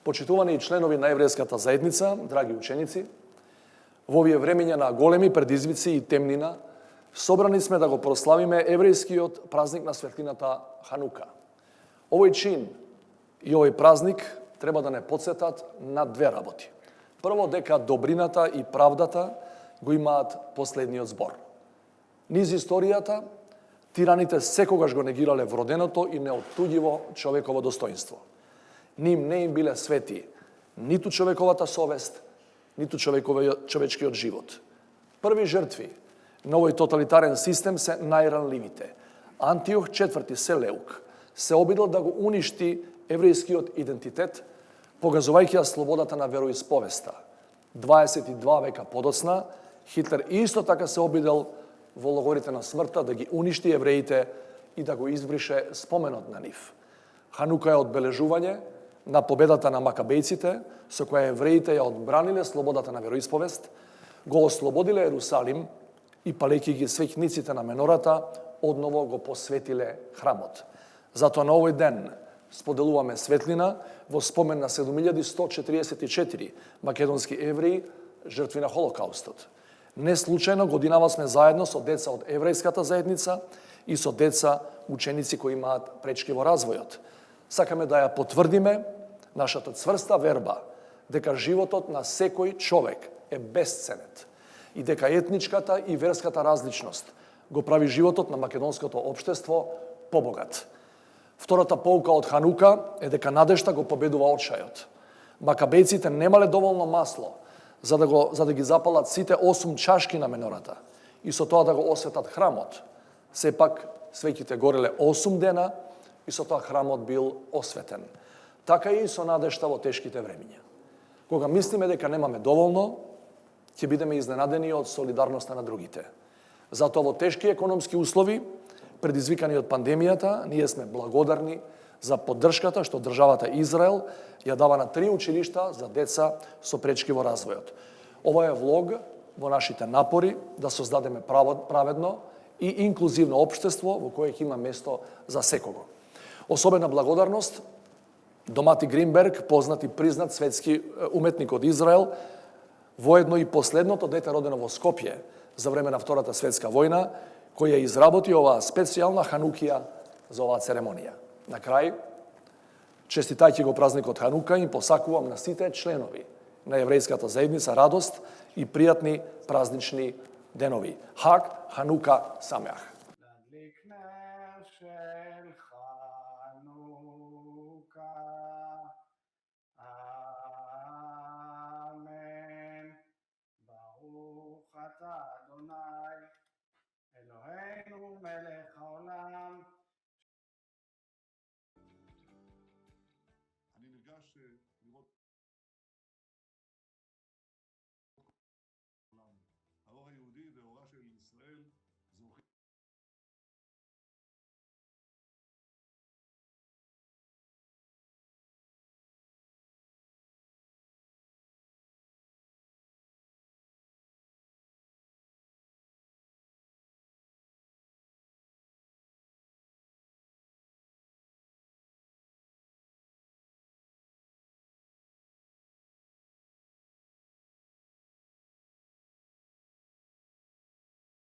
Почитувани членови на еврејската заедница, драги ученици, во овие времења на големи предизвици и темнина, собрани сме да го прославиме еврејскиот празник на светлината Ханука. Овој чин и овој празник треба да не потсетат на две работи. Прво, дека добрината и правдата го имаат последниот збор. Низ историјата, тираните секогаш го негирале вроденото и неоттуѓиво човеково достоинство. Ним не им биле свети ниту човековата совест, ниту човечкиот живот. Први жртви на овој тоталитарен систем се најранливите. Антиох IV Селеук се обидел да го уништи еврејскиот идентитет, погазувајќи ја слободата на вероисповеста. 22 века подоцна, Хитлер исто така се обидел во логорите на смртта да ги уништи евреите и да го избрише споменот на нив. Ханука е одбележување на победата на макабејците, со која евреите ја одбраниле слободата на вероисповест, го ослободиле Ерусалим и палејќи ги свеќниците на менората, одново го посветиле храмот. Затоа на овој ден споделуваме светлина во спомен на 7144 македонски евреи жртви на Холокаустот. Не случајно годинава сме заедно со деца од еврејската заедница и со деца ученици кои имаат пречки во развојот. Сакаме да ја потврдиме нашата цврста верба дека животот на секој човек е бесценет и дека етничката и верската различност го прави животот на македонското општество побогат. Втората поука од Ханука е дека надежта го победува очајот. Макабејците немале доволно масло за да ги запалат сите 8 чашки на менората и со тоа да го осветат храмот. Сепак свеќите гореле 8 дена и со тоа храмот бил осветен. Така и со надежта во тешките времиња. Кога мислиме дека немаме доволно, ќе бидеме изненадени од солидарноста на другите. Затоа во тешки економски услови, предизвикани од пандемијата, ние сме благодарни за поддршката што државата Израел ја дава на 3 училишта за деца со пречки во развојот. Ова е влог во нашите напори да создадеме праведно и инклузивно општество во кое ќе има место за секого. Особена благодарност до Мати Гринберг, познат и признат светски уметник од Израел, воедно и последното дете родено во Скопје за време на Втората светска војна, кој ја изработи оваа специјална ханукија за оваа церемонија. На крај, честитајќи го празникот Ханука, им посакувам на сите членови на еврејската заедница радост и пријатни празнични денови. Хаг Ханука Самеах. אלוהינו מלך העולם. אני נרגש לראות האור היהודי ואורה של ישראל